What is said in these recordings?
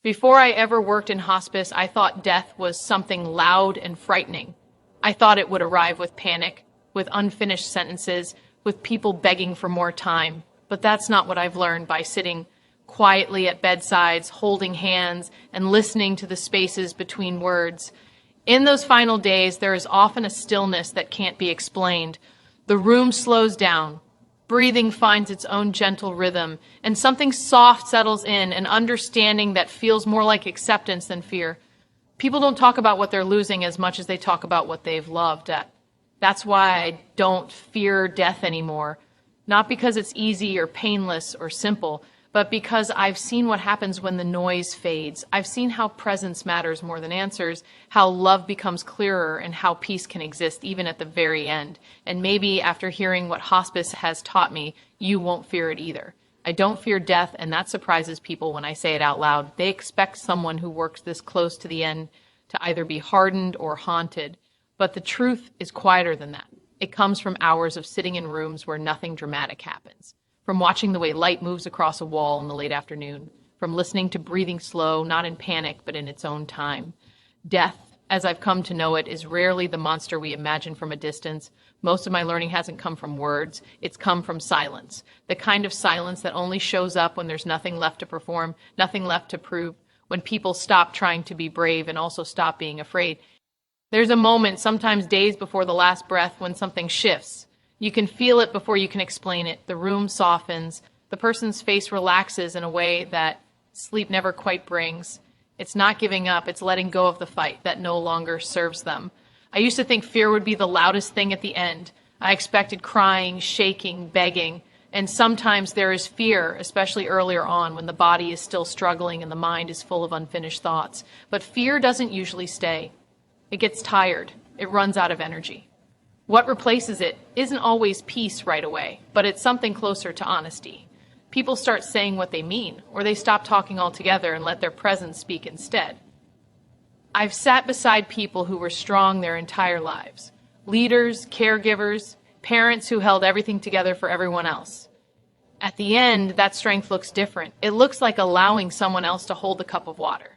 Before I ever worked in hospice, I thought death was something loud and frightening. I thought it would arrive with panic, with unfinished sentences, with people begging for more time. But that's not what I've learned by sitting quietly at bedsides, holding hands, and listening to the spaces between words. In those final days, there is often a stillness that can't be explained. The room slows down. Breathing finds its own gentle rhythm, and something soft settles in, an understanding that feels more like acceptance than fear. People don't talk about what they're losing as much as they talk about what they've loved. That's why I don't fear death anymore. Not because it's easy or painless or simple, but because I've seen what happens when the noise fades. I've seen how presence matters more than answers, how love becomes clearer, and how peace can exist even at the very end. And maybe after hearing what hospice has taught me, you won't fear it either. I don't fear death, and that surprises people when I say it out loud. They expect someone who works this close to the end to either be hardened or haunted. But the truth is quieter than that. It comes from hours of sitting in rooms where nothing dramatic happens. From watching the way light moves across a wall in the late afternoon, from listening to breathing slow, not in panic, but in its own time. Death, as I've come to know it, is rarely the monster we imagine from a distance. Most of my learning hasn't come from words. It's come from silence. The kind of silence that only shows up when there's nothing left to perform, nothing left to prove, when people stop trying to be brave and also stop being afraid. There's a moment, sometimes days before the last breath, when something shifts. You can feel it before you can explain it. The room softens. The person's face relaxes in a way that sleep never quite brings. It's not giving up. It's letting go of the fight that no longer serves them. I used to think fear would be the loudest thing at the end. I expected crying, shaking, begging. And sometimes there is fear, especially earlier on when the body is still struggling and the mind is full of unfinished thoughts. But fear doesn't usually stay. It gets tired. It runs out of energy. What replaces it isn't always peace right away, but it's something closer to honesty. People start saying what they mean, or they stop talking altogether and let their presence speak instead. I've sat beside people who were strong their entire lives. Leaders, caregivers, parents who held everything together for everyone else. At the end, that strength looks different. It looks like allowing someone else to hold the cup of water.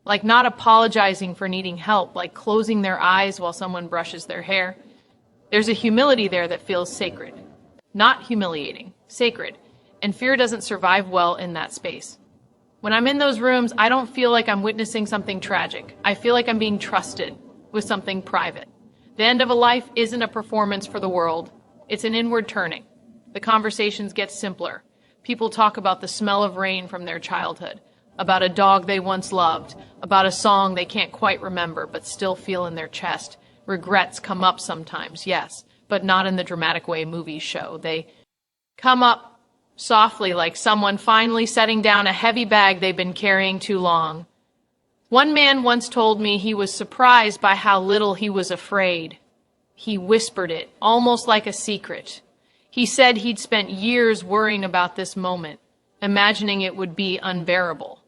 Like not apologizing for needing help, like closing their eyes while someone brushes their hair. There's a humility there that feels sacred. Not humiliating, sacred. And fear doesn't survive well in that space. When I'm in those rooms, I don't feel like I'm witnessing something tragic. I feel like I'm being trusted with something private. The end of a life isn't a performance for the world. It's an inward turning. The conversations get simpler. People talk about the smell of rain from their childhood, about a dog they once loved, about a song they can't quite remember but still feel in their chest. Regrets come up sometimes, yes, but not in the dramatic way movies show. They come up softly, like someone finally setting down a heavy bag they've been carrying too long. One man once told me he was surprised by how little he was afraid. He whispered it, almost like a secret. He said he'd spent years worrying about this moment, imagining it would be unbearable.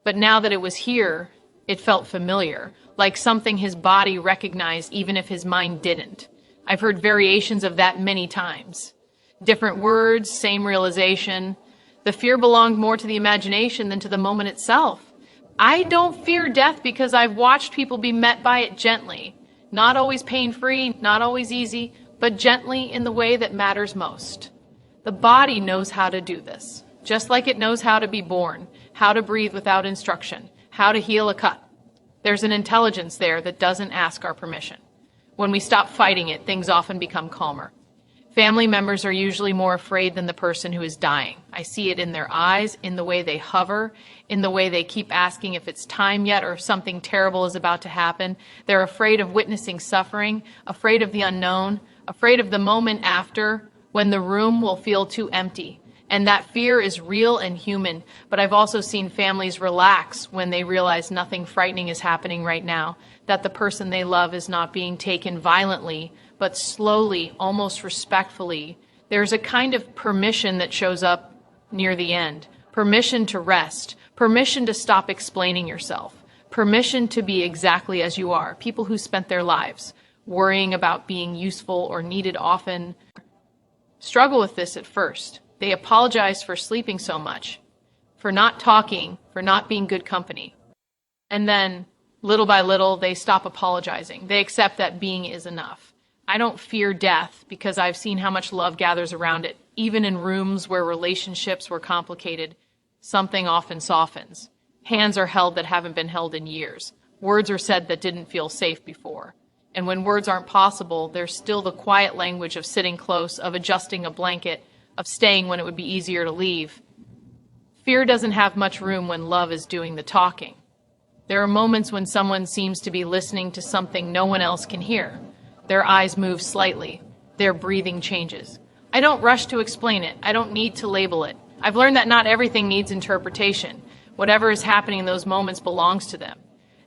But now that it was here, it felt familiar, like something his body recognized even if his mind didn't. I've heard variations of that many times. Different words, same realization. The fear belonged more to the imagination than to the moment itself. I don't fear death because I've watched people be met by it gently. Not always pain-free, not always easy, but gently in the way that matters most. The body knows how to do this, just like it knows how to be born, how to breathe without instruction, how to heal a cut. There's an intelligence there that doesn't ask our permission. When we stop fighting it, things often become calmer. Family members are usually more afraid than the person who is dying. I see it in their eyes, in the way they hover, in the way they keep asking if it's time yet or if something terrible is about to happen. They're afraid of witnessing suffering, afraid of the unknown, afraid of the moment after, when the room will feel too empty. And that fear is real and human, but I've also seen families relax when they realize nothing frightening is happening right now, that the person they love is not being taken violently, but slowly, almost respectfully. There's a kind of permission that shows up near the end, permission to rest, permission to stop explaining yourself, permission to be exactly as you are. People who spent their lives worrying about being useful or needed often struggle with this at first. They apologize for sleeping so much, for not talking, for not being good company. And then, little by little, they stop apologizing. They accept that being is enough. I don't fear death because I've seen how much love gathers around it. Even in rooms where relationships were complicated, something often softens. Hands are held that haven't been held in years. Words are said that didn't feel safe before. And when words aren't possible, there's still the quiet language of sitting close, of adjusting a blanket, of staying when it would be easier to leave. Fear doesn't have much room when love is doing the talking. There are moments when someone seems to be listening to something no one else can hear. Their eyes move slightly. Their breathing changes. I don't rush to explain it. I don't need to label it. I've learned that not everything needs interpretation. Whatever is happening in those moments belongs to them.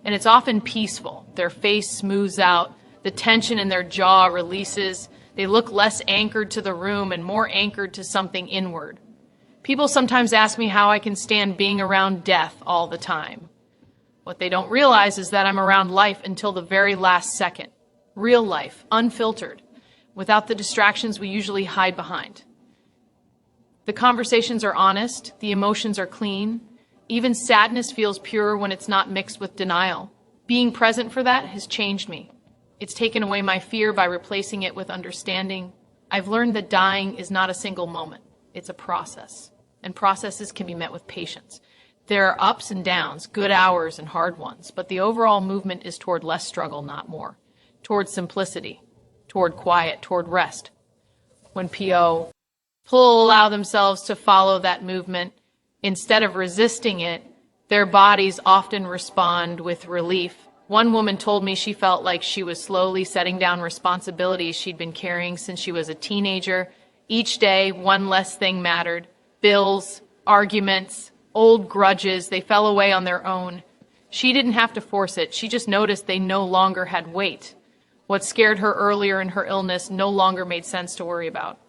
And it's often peaceful. Their face smooths out. The tension in their jaw releases. They look less anchored to the room and more anchored to something inward. People sometimes ask me how I can stand being around death all the time. What they don't realize is that I'm around life until the very last second. Real life, unfiltered, without the distractions we usually hide behind. The conversations are honest. The emotions are clean. Even sadness feels pure when it's not mixed with denial. Being present for that has changed me. It's taken away my fear by replacing it with understanding. I've learned that dying is not a single moment. It's a process. And processes can be met with patience. There are ups and downs, good hours and hard ones, but the overall movement is toward less struggle, not more. Toward simplicity, toward quiet, toward rest. When PO allow themselves to follow that movement, instead of resisting it, their bodies often respond with relief. One woman told me she felt like she was slowly setting down responsibilities she'd been carrying since she was a teenager. Each day, one less thing mattered. Bills, arguments, old grudges, they fell away on their own. She didn't have to force it. She just noticed they no longer had weight. What scared her earlier in her illness no longer made sense to worry about.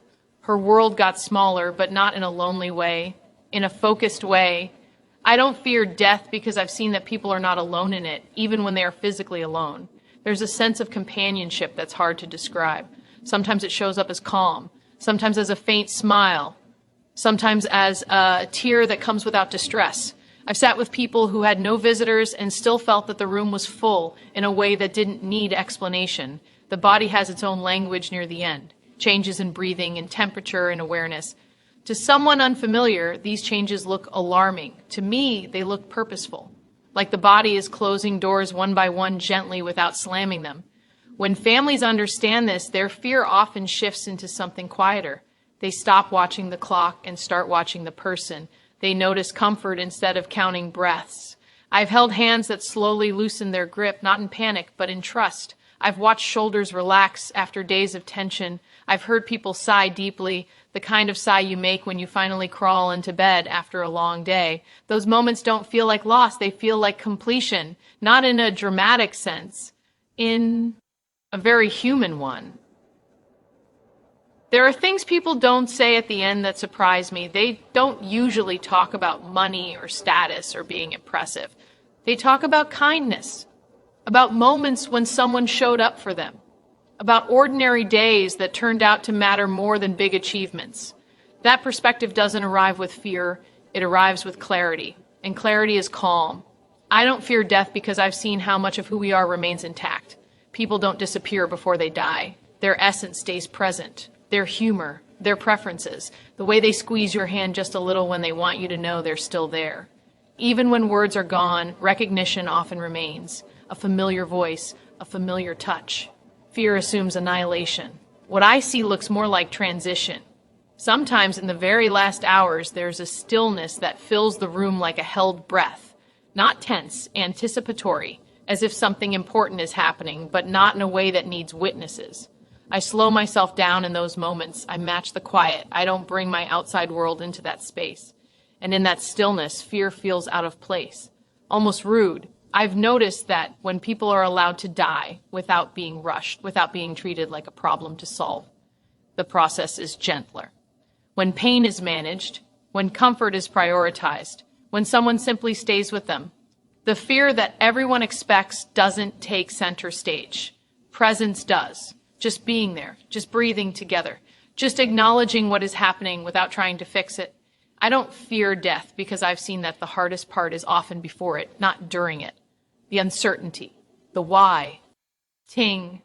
Her world got smaller, but not in a lonely way, in a focused way. I don't fear death because I've seen that people are not alone in it, even when they are physically alone. There's a sense of companionship that's hard to describe. Sometimes it shows up as calm, sometimes as a faint smile, sometimes as a tear that comes without distress. I've sat with people who had no visitors and still felt that the room was full in a way that didn't need explanation. The body has its own language near the end, changes in breathing and temperature and awareness. To someone unfamiliar, these changes look alarming. To me, they look purposeful, like the body is closing doors one by one gently without slamming them. When families understand this, their fear often shifts into something quieter. They stop watching the clock and start watching the person. They notice comfort instead of counting breaths. I've held hands that slowly loosen their grip, not in panic, but in trust. I've watched shoulders relax after days of tension. I've heard people sigh deeply, the kind of sigh you make when you finally crawl into bed after a long day. Those moments don't feel like loss. They feel like completion, not in a dramatic sense, in a very human one. There are things people don't say at the end that surprise me. They don't usually talk about money or status or being impressive. They talk about kindness, about moments when someone showed up for them, about ordinary days that turned out to matter more than big achievements. That perspective doesn't arrive with fear. It arrives with clarity, and clarity is calm. I don't fear death because I've seen how much of who we are remains intact. People don't disappear before they die. Their essence stays present. Their humor, their preferences, the way they squeeze your hand just a little when they want you to know they're still there. Even when words are gone, recognition often remains. A familiar voice, a familiar touch. Fear assumes annihilation. What I see looks more like transition. Sometimes in the very last hours, there's a stillness that fills the room like a held breath. Not tense, anticipatory, as if something important is happening, but not in a way that needs witnesses. I slow myself down in those moments. I match the quiet. I don't bring my outside world into that space. And in that stillness, fear feels out of place, almost rude. I've noticed that when people are allowed to die without being rushed, without being treated like a problem to solve, the process is gentler. When pain is managed, when comfort is prioritized, when someone simply stays with them, the fear that everyone expects doesn't take center stage. Presence does. Just being there, just breathing together, just acknowledging what is happening without trying to fix it. I don't fear death because I've seen that the hardest part is often before it, not during it. The uncertainty, the why, ting,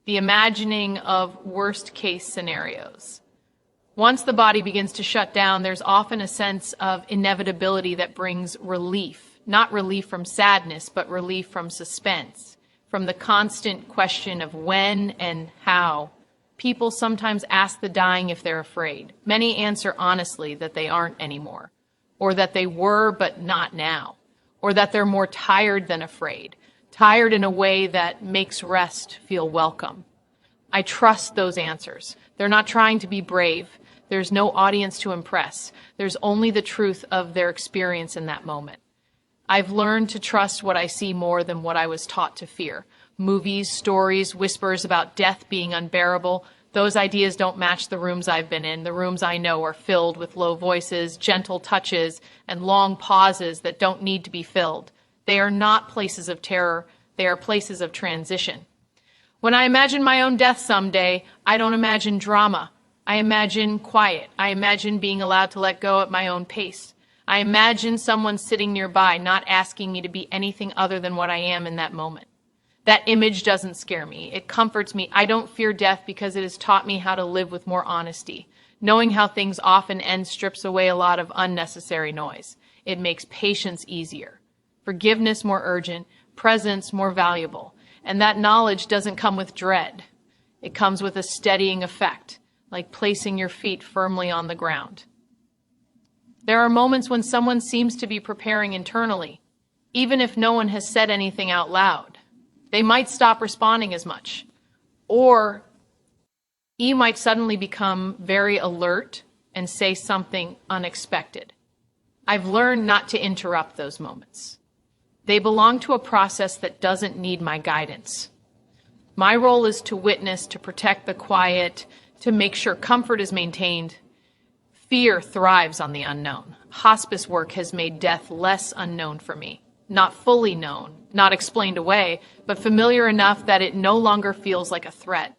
the imagining of worst-case scenarios. Once the body begins to shut down, there's often a sense of inevitability that brings relief. Not relief from sadness, but relief from suspense, from the constant question of when and how. People sometimes ask the dying if they're afraid. Many answer honestly that they aren't anymore, or that they were but not now, or that they're more tired than afraid, tired in a way that makes rest feel welcome. I trust those answers. They're not trying to be brave. There's no audience to impress. There's only the truth of their experience in that moment. I've learned to trust what I see more than what I was taught to fear. Movies, stories, whispers about death being unbearable, those ideas don't match the rooms I've been in. The rooms I know are filled with low voices, gentle touches, and long pauses that don't need to be filled. They are not places of terror. They are places of transition. When I imagine my own death someday, I don't imagine drama. I imagine quiet. I imagine being allowed to let go at my own pace. I imagine someone sitting nearby, not asking me to be anything other than what I am in that moment. That image doesn't scare me. It comforts me. I don't fear death because it has taught me how to live with more honesty. Knowing how things often end strips away a lot of unnecessary noise. It makes patience easier, forgiveness more urgent, presence more valuable. And that knowledge doesn't come with dread. It comes with a steadying effect, like placing your feet firmly on the ground. There are moments when someone seems to be preparing internally, even if no one has said anything out loud. They might stop responding as much, or you might suddenly become very alert and say something unexpected. I've learned not to interrupt those moments. They belong to a process that doesn't need my guidance. My role is to witness, to protect the quiet, to make sure comfort is maintained. Fear thrives on the unknown. Hospice work has made death less unknown for me. Not fully known, not explained away, but familiar enough that it no longer feels like a threat.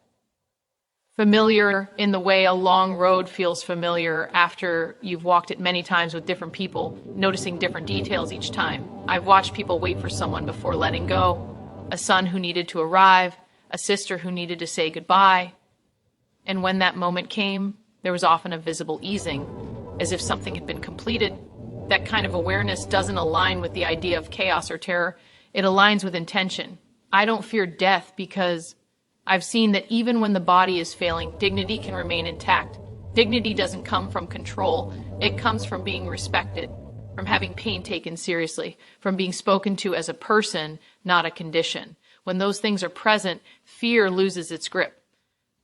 Familiar in the way a long road feels familiar after you've walked it many times with different people, noticing different details each time. I've watched people wait for someone before letting go, a son who needed to arrive, a sister who needed to say goodbye. And when that moment came, there was often a visible easing, as if something had been completed. That kind of awareness doesn't align with the idea of chaos or terror. It aligns with intention. I don't fear death because I've seen that even when the body is failing, dignity can remain intact. Dignity doesn't come from control. It comes from being respected, from having pain taken seriously, from being spoken to as a person, not a condition. When those things are present, fear loses its grip.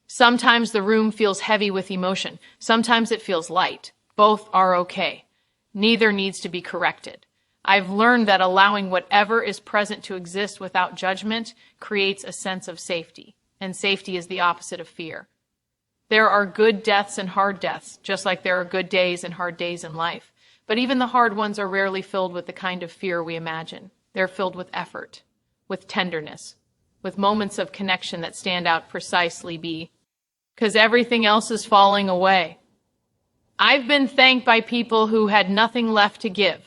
Sometimes the room feels heavy with emotion. Sometimes it feels light. Both are okay. Neither needs to be corrected. I've learned that allowing whatever is present to exist without judgment creates a sense of safety, and safety is the opposite of fear. There are good deaths and hard deaths, just like there are good days and hard days in life. But even the hard ones are rarely filled with the kind of fear we imagine. They're filled with effort, with tenderness, with moments of connection that stand out precisely because everything else is falling away. I've been thanked by people who had nothing left to give,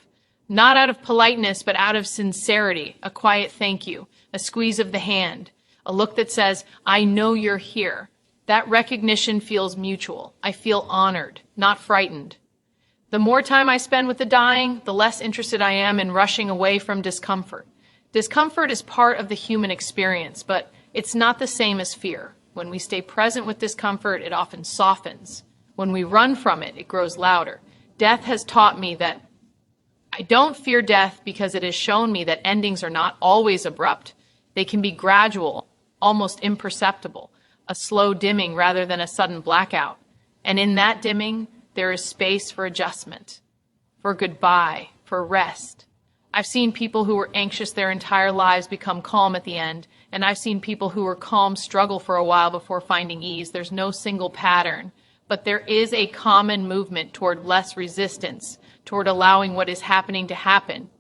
not out of politeness, but out of sincerity, a quiet thank you, a squeeze of the hand, a look that says, I know you're here. That recognition feels mutual. I feel honored, not frightened. The more time I spend with the dying, the less interested I am in rushing away from discomfort. Discomfort is part of the human experience, but it's not the same as fear. When we stay present with discomfort, it often softens. When we run from it, it grows louder. Death has taught me that I don't fear death because it has shown me that endings are not always abrupt. They can be gradual, almost imperceptible, a slow dimming rather than a sudden blackout. And in that dimming, there is space for adjustment, for goodbye, for rest. I've seen people who were anxious their entire lives become calm at the end, and I've seen people who were calm struggle for a while before finding ease. There's no single pattern. But there is a common movement toward less resistance, toward allowing what is happening to happen.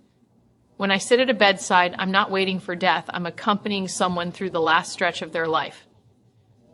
When I sit at a bedside, I'm not waiting for death. I'm accompanying someone through the last stretch of their life.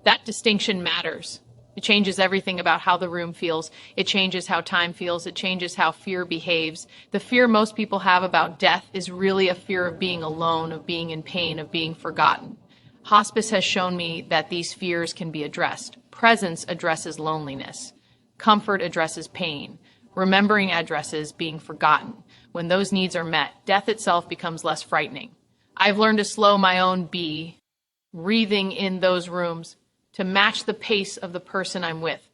That distinction matters It changes everything about how the room feels. It changes how time feels. It changes how fear behaves. The fear most people have about death is really a fear of being alone, of being in pain, of being forgotten. Hospice has shown me that these fears can be addressed. Presence addresses loneliness. Comfort addresses pain. Remembering addresses being forgotten. When those needs are met, death itself becomes less frightening. I've learned to slow my own breathing in those rooms, to match the pace of the person I'm with,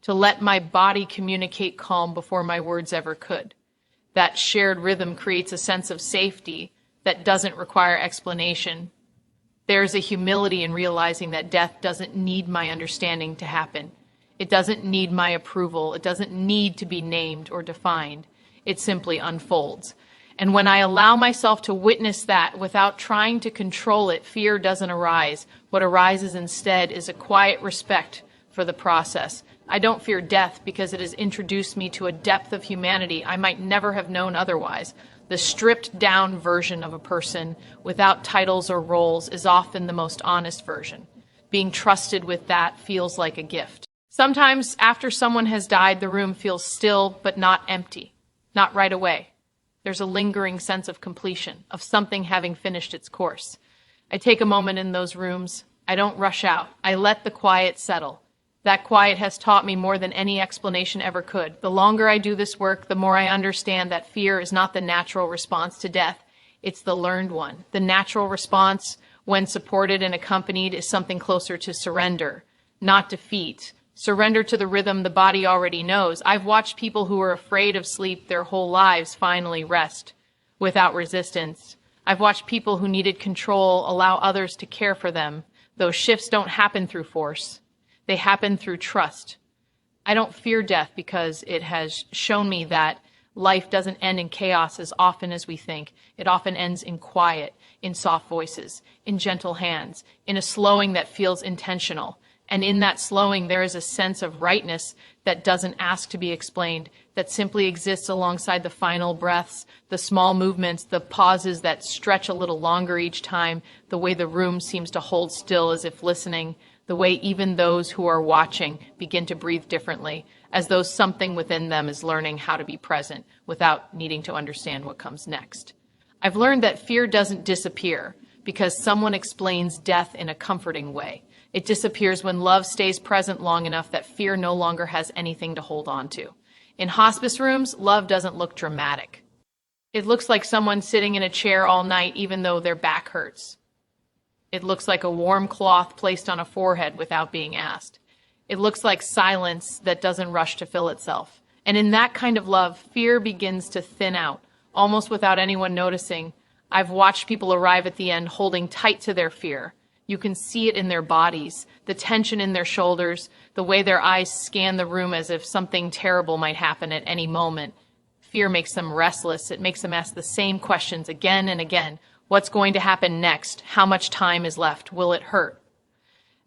to let my body communicate calm before my words ever could. That shared rhythm creates a sense of safety that doesn't require explanation. There's a humility in realizing that death doesn't need my understanding to happen. It doesn't need my approval. It doesn't need to be named or defined. It simply unfolds. And when I allow myself to witness that without trying to control it, fear doesn't arise. What arises instead is a quiet respect for the process. I don't fear death because it has introduced me to a depth of humanity I might never have known otherwise. The stripped down version of a person without titles or roles is often the most honest version. Being trusted with that feels like a gift. Sometimes after someone has died, the room feels still but not empty, not right away. There's a lingering sense of completion, of something having finished its course. I take a moment in those rooms. I don't rush out. I let the quiet settle. That quiet has taught me more than any explanation ever could. The longer I do this work, the more I understand that fear is not the natural response to death. It's the learned one. The natural response, when supported and accompanied, is something closer to surrender, not defeat. Surrender to the rhythm the body already knows. I've watched people who were afraid of sleep their whole lives finally rest without resistance. I've watched people who needed control allow others to care for them. Those shifts don't happen through force. They happen through trust. I don't fear death because it has shown me that life doesn't end in chaos as often as we think. It often ends in quiet, in soft voices, in gentle hands, in a slowing that feels intentional. And in that slowing, there is a sense of rightness that doesn't ask to be explained, that simply exists alongside the final breaths, the small movements, the pauses that stretch a little longer each time, the way the room seems to hold still as if listening, the way even those who are watching begin to breathe differently, as though something within them is learning how to be present without needing to understand what comes next. I've learned that fear doesn't disappear because someone explains death in a comforting way. It disappears when love stays present long enough that fear no longer has anything to hold on to. In hospice rooms, love doesn't look dramatic. It looks like someone sitting in a chair all night even though their back hurts. It looks like a warm cloth placed on a forehead without being asked. It looks like silence that doesn't rush to fill itself. And in that kind of love, fear begins to thin out, almost without anyone noticing. I've watched people arrive at the end holding tight to their fear. You can see it in their bodies, the tension in their shoulders, the way their eyes scan the room as if something terrible might happen at any moment. Fear makes them restless. It makes them ask the same questions again and again. What's going to happen next? How much time is left? Will it hurt?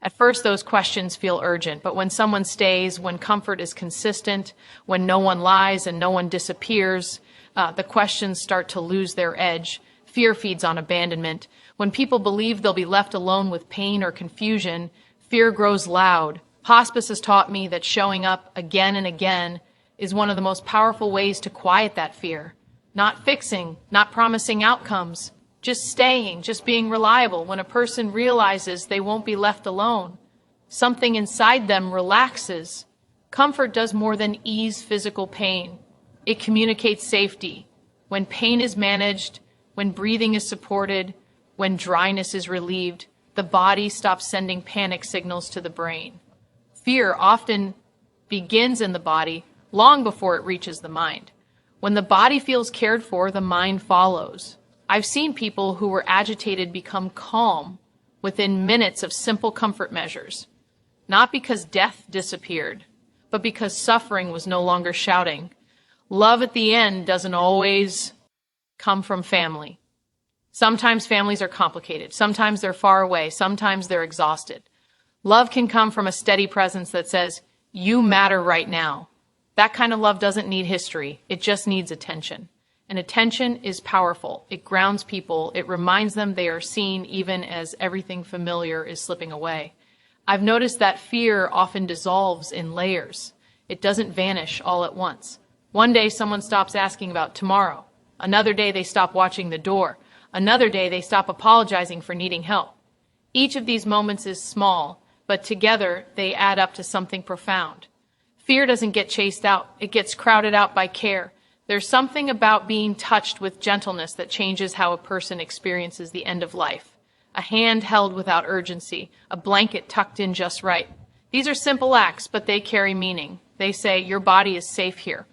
At first, those questions feel urgent, but when someone stays, when comfort is consistent, when no one lies and no one disappears, the questions start to lose their edge. Fear feeds on abandonment. When people believe they'll be left alone with pain or confusion, fear grows loud. Hospice has taught me that showing up again and again is one of the most powerful ways to quiet that fear. Not fixing, not promising outcomes, just staying, just being reliable. When a person realizes they won't be left alone, something inside them relaxes. Comfort does more than ease physical pain. It communicates safety. When pain is managed, when breathing is supported, when dryness is relieved, the body stops sending panic signals to the brain. Fear often begins in the body long before it reaches the mind. When the body feels cared for, the mind follows. I've seen people who were agitated become calm within minutes of simple comfort measures, not because death disappeared, but because suffering was no longer shouting. Love at the end doesn't always come from family. Sometimes families are complicated. Sometimes they're far away. Sometimes they're exhausted. Love can come from a steady presence that says, you matter right now. That kind of love doesn't need history. It just needs attention. And attention is powerful. It grounds people. It reminds them they are seen even as everything familiar is slipping away. I've noticed that fear often dissolves in layers. It doesn't vanish all at once. One day someone stops asking about tomorrow. Another day they stop watching the door. Another day they stop apologizing for needing help. Each of these moments is small, but together they add up to something profound. Fear doesn't get chased out. It gets crowded out by care. There's something about being touched with gentleness that changes how a person experiences the end of life. A hand held without urgency, a blanket tucked in just right. These are simple acts, but they carry meaning. They say, your body is safe here.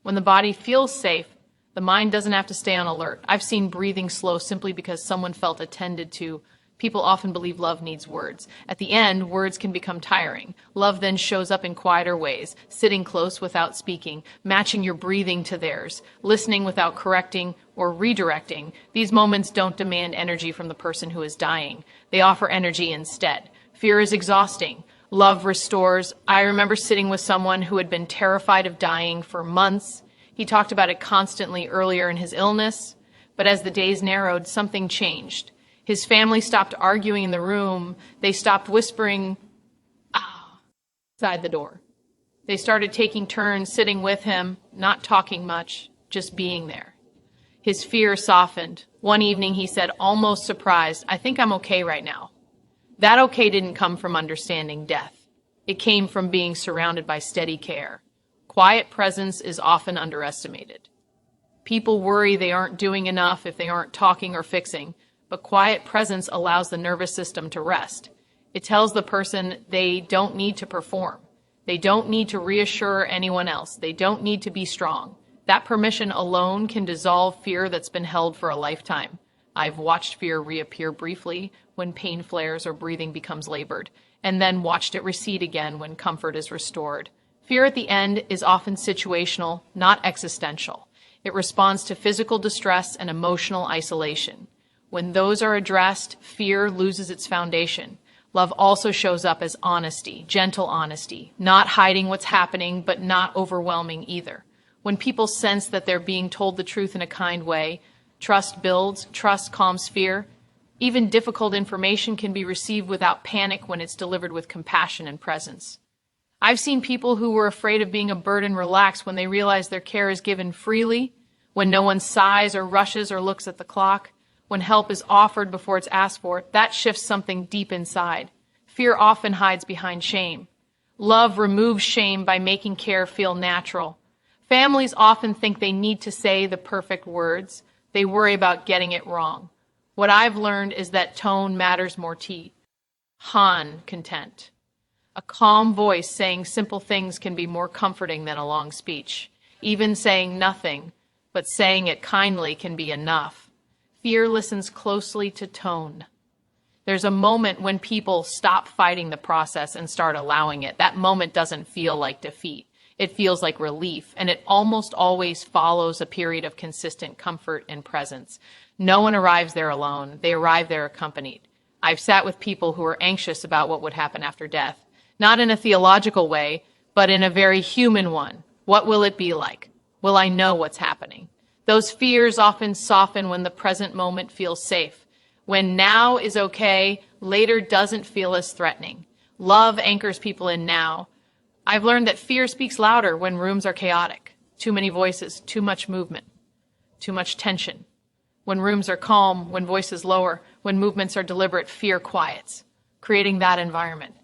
When the body feels safe, the mind doesn't have to stay on alert. I've seen breathing slow simply because someone felt attended to. People often believe love needs words. At the end, words can become tiring. Love then shows up in quieter ways, sitting close without speaking, matching your breathing to theirs, listening without correcting or redirecting. These moments don't demand energy from the person who is dying. They offer energy instead. Fear is exhausting. Love restores. I remember sitting with someone who had been terrified of dying for months. He talked about it constantly earlier in his illness, but as the days narrowed, something changed. His family stopped arguing in the room. They stopped whispering, outside the door. They started taking turns sitting with him, not talking much, just being there. His fear softened. One evening he said, almost surprised, I think I'm okay right now. That okay didn't come from understanding death. It came from being surrounded by steady care. Quiet presence is often underestimated. People worry they aren't doing enough if they aren't talking or fixing, but quiet presence allows the nervous system to rest. It tells the person they don't need to perform. They don't need to reassure anyone else. They don't need to be strong. That permission alone can dissolve fear that's been held for a lifetime. I've watched fear reappear briefly when pain flares or breathing becomes labored, and then watched it recede again when comfort is restored. Fear at the end is often situational, not existential. It responds to physical distress and emotional isolation. When those are addressed, fear loses its foundation. Love also shows up as honesty, gentle honesty, not hiding what's happening, but not overwhelming either. When people sense that they're being told the truth in a kind way, trust builds, trust calms fear. Even difficult information can be received without panic when it's delivered with compassion and presence. I've seen people who were afraid of being a burden relax when they realize their care is given freely, when no one sighs or rushes or looks at the clock. When help is offered before it's asked for, that shifts something deep inside. Fear often hides behind shame. Love removes shame by making care feel natural. Families often think they need to say the perfect words. They worry about getting it wrong. What I've learned is that tone matters more to content. A calm voice saying simple things can be more comforting than a long speech. Even saying nothing, but saying it kindly can be enough. Fear listens closely to tone. There's a moment when people stop fighting the process and start allowing it. That moment doesn't feel like defeat. It feels like relief, and it almost always follows a period of consistent comfort and presence. No one arrives there alone. They arrive there accompanied. I've sat with people who are anxious about what would happen after death, not in a theological way, but in a very human one. What will it be like? Will I know what's happening? Those fears often soften when the present moment feels safe. When now is okay, later doesn't feel as threatening. Love anchors people in now. I've learned that fear speaks louder when rooms are chaotic. Too many voices, too much movement, too much tension. When rooms are calm, when voices lower, when movements are deliberate, fear quiets. Creating that environment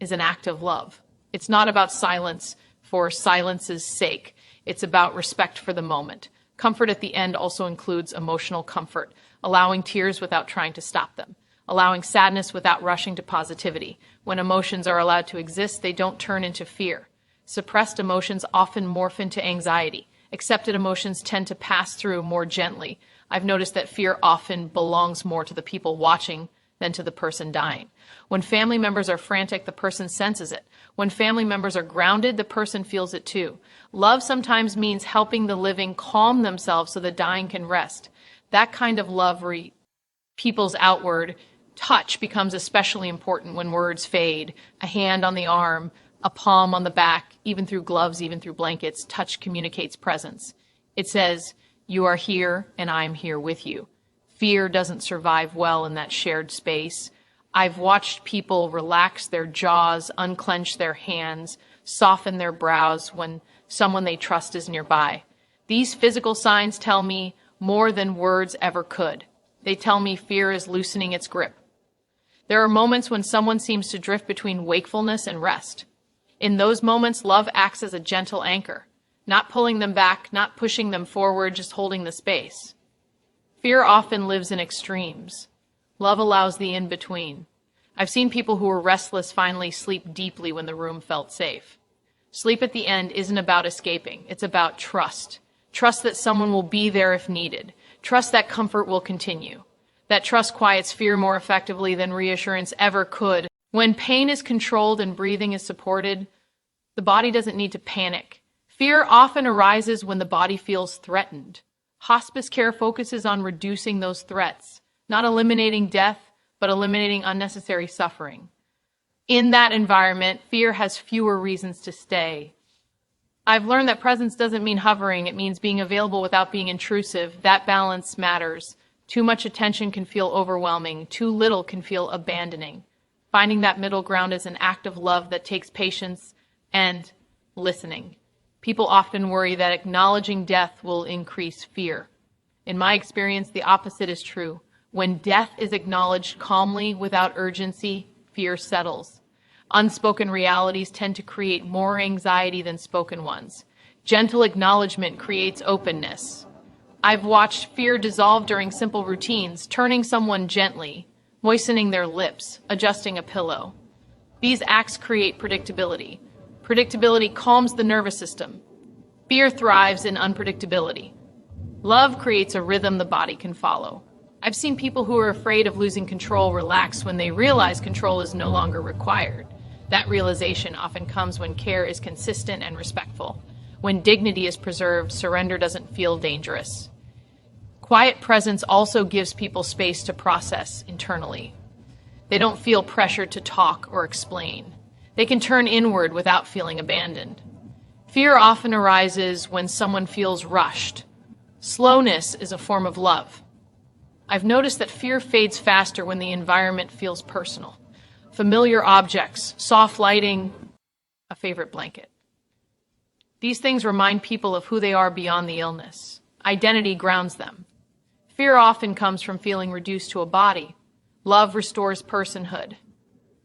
is an act of love. It's not about silence for silence's sake. It's about respect for the moment. Comfort at the end also includes emotional comfort, allowing tears without trying to stop them, allowing sadness without rushing to positivity. When emotions are allowed to exist, they don't turn into fear. Suppressed emotions often morph into anxiety. Accepted emotions tend to pass through more gently. I've noticed that fear often belongs more to the people watching than to the person dying. When family members are frantic, the person senses it. When family members are grounded, the person feels it too. Love sometimes means helping the living calm themselves so the dying can rest. That kind of love people's outward touch becomes especially important when words fade. A hand on the arm, a palm on the back, even through gloves, even through blankets, touch communicates presence. It says, you are here and I'm here with you. Fear doesn't survive well in that shared space. I've watched people relax their jaws, unclench their hands, soften their brows when someone they trust is nearby. These physical signs tell me more than words ever could. They tell me fear is loosening its grip. There are moments when someone seems to drift between wakefulness and rest. In those moments, love acts as a gentle anchor, not pulling them back, not pushing them forward, just holding the space. Fear often lives in extremes. Love allows the in-between. I've seen people who were restless finally sleep deeply when the room felt safe. Sleep at the end isn't about escaping. It's about trust. Trust that someone will be there if needed. Trust that comfort will continue. That trust quiets fear more effectively than reassurance ever could. When pain is controlled and breathing is supported, the body doesn't need to panic. Fear often arises when the body feels threatened. Hospice care focuses on reducing those threats, not eliminating death, but eliminating unnecessary suffering. In that environment, fear has fewer reasons to stay. I've learned that presence doesn't mean hovering. It means being available without being intrusive. That balance matters. Too much attention can feel overwhelming. Too little can feel abandoning. Finding that middle ground is an act of love that takes patience and listening. People often worry that acknowledging death will increase fear. In my experience, the opposite is true. When death is acknowledged calmly without urgency, fear settles. Unspoken realities tend to create more anxiety than spoken ones. Gentle acknowledgement creates openness. I've watched fear dissolve during simple routines, turning someone gently, moistening their lips, adjusting a pillow. These acts create predictability. Predictability calms the nervous system. Fear thrives in unpredictability. Love creates a rhythm the body can follow. I've seen people who are afraid of losing control relax when they realize control is no longer required. That realization often comes when care is consistent and respectful. When dignity is preserved, surrender doesn't feel dangerous. Quiet presence also gives people space to process internally. They don't feel pressure to talk or explain. They can turn inward without feeling abandoned. Fear often arises when someone feels rushed. Slowness is a form of love. I've noticed that fear fades faster when the environment feels personal. Familiar objects, soft lighting, a favorite blanket. These things remind people of who they are beyond the illness. Identity grounds them. Fear often comes from feeling reduced to a body. Love restores personhood.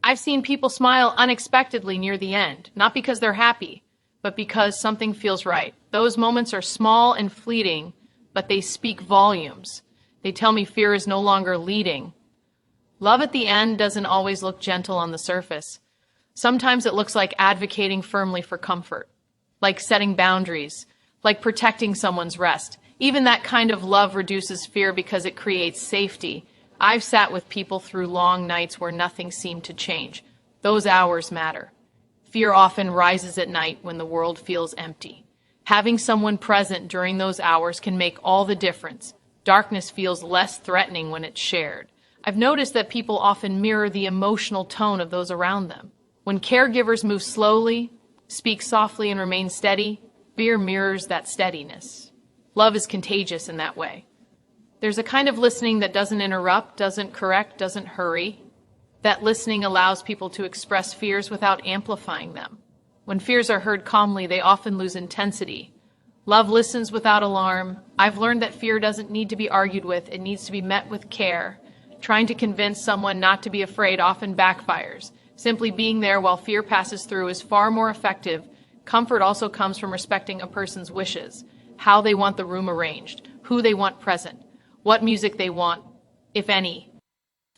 I've seen people smile unexpectedly near the end, not because they're happy, but because something feels right. Those moments are small and fleeting, but they speak volumes. They tell me fear is no longer leading. Love at the end doesn't always look gentle on the surface. Sometimes it looks like advocating firmly for comfort, like setting boundaries, like protecting someone's rest. Even that kind of love reduces fear because it creates safety. I've sat with people through long nights where nothing seemed to change. Those hours matter. Fear often rises at night when the world feels empty. Having someone present during those hours can make all the difference. Darkness feels less threatening when it's shared. I've noticed that people often mirror the emotional tone of those around them. When caregivers move slowly, speak softly, and remain steady, fear mirrors that steadiness. Love is contagious in that way. There's a kind of listening that doesn't interrupt, doesn't correct, doesn't hurry. That listening allows people to express fears without amplifying them. When fears are heard calmly, they often lose intensity. Love listens without alarm. I've learned that fear doesn't need to be argued with. It needs to be met with care. Trying to convince someone not to be afraid often backfires. Simply being there while fear passes through is far more effective. Comfort also comes from respecting a person's wishes, how they want the room arranged, who they want present, what music they want, if any.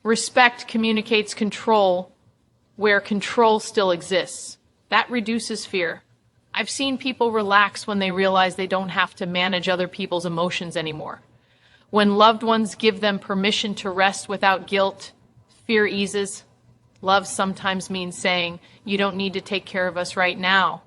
Respect communicates control where control still exists. That reduces fear. I've seen people relax when they realize they don't have to manage other people's emotions anymore. When loved ones give them permission to rest without guilt, fear eases. Love sometimes means saying, "You don't need to take care of us right now."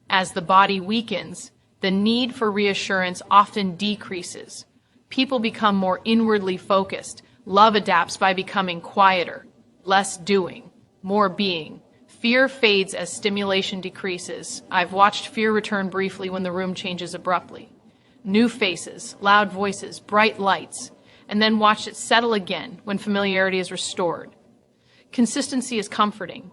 As the body weakens, the need for reassurance often decreases. People become more inwardly focused. Love adapts by becoming quieter, less doing, more being. Fear fades as stimulation decreases. I've watched fear return briefly when the room changes abruptly. New faces, loud voices, bright lights, and then watched it settle again when familiarity is restored. Consistency is comforting.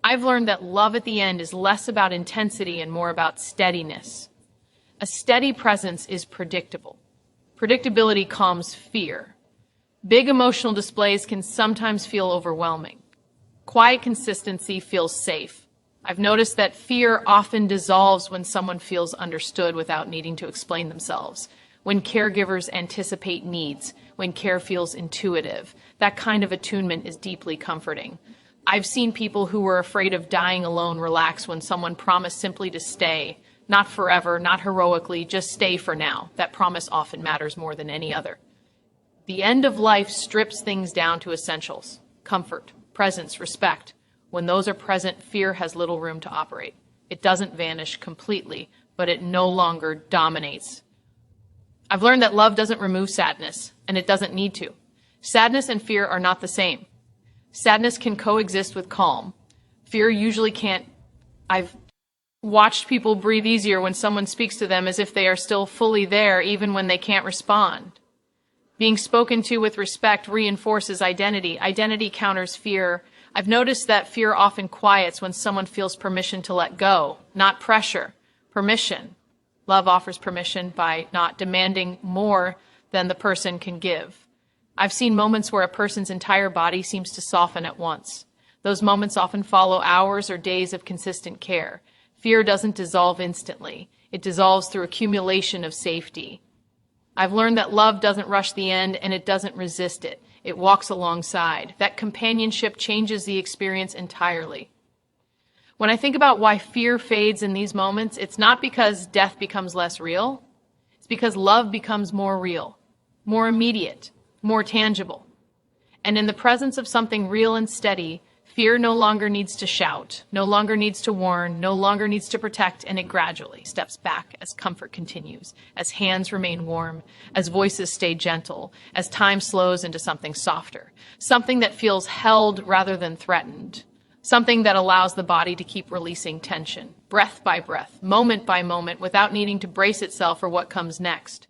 I've learned that love at the end is less about intensity and more about steadiness. A steady presence is predictable. Predictability calms fear. Big emotional displays can sometimes feel overwhelming. Quiet consistency feels safe. I've noticed that fear often dissolves when someone feels understood without needing to explain themselves, when caregivers anticipate needs, when care feels intuitive. That kind of attunement is deeply comforting. I've seen people who were afraid of dying alone relax when someone promised simply to stay, not forever, not heroically, just stay for now. That promise often matters more than any other. The end of life strips things down to essentials: comfort, presence, respect. When those are present, fear has little room to operate. It doesn't vanish completely, but it no longer dominates. I've learned that love doesn't remove sadness, and it doesn't need to. Sadness and fear are not the same. Sadness can coexist with calm. Fear usually can't. I've watched people breathe easier when someone speaks to them as if they are still fully there, even when they can't respond. Being spoken to with respect reinforces identity. Identity counters fear. I've noticed that fear often quiets when someone feels permission to let go, not pressure, permission. Love offers permission by not demanding more than the person can give. I've seen moments where a person's entire body seems to soften at once. Those moments often follow hours or days of consistent care. Fear doesn't dissolve instantly. It dissolves through accumulation of safety. I've learned that love doesn't rush the end and it doesn't resist it. It walks alongside. That companionship changes the experience entirely. When I think about why fear fades in these moments, it's not because death becomes less real. It's because love becomes more real, more immediate, more tangible. And in the presence of something real and steady, fear no longer needs to shout, no longer needs to warn, no longer needs to protect, and it gradually steps back as comfort continues, as hands remain warm, as voices stay gentle, as time slows into something softer, something that feels held rather than threatened, something that allows the body to keep releasing tension, breath by breath, moment by moment, without needing to brace itself for what comes next.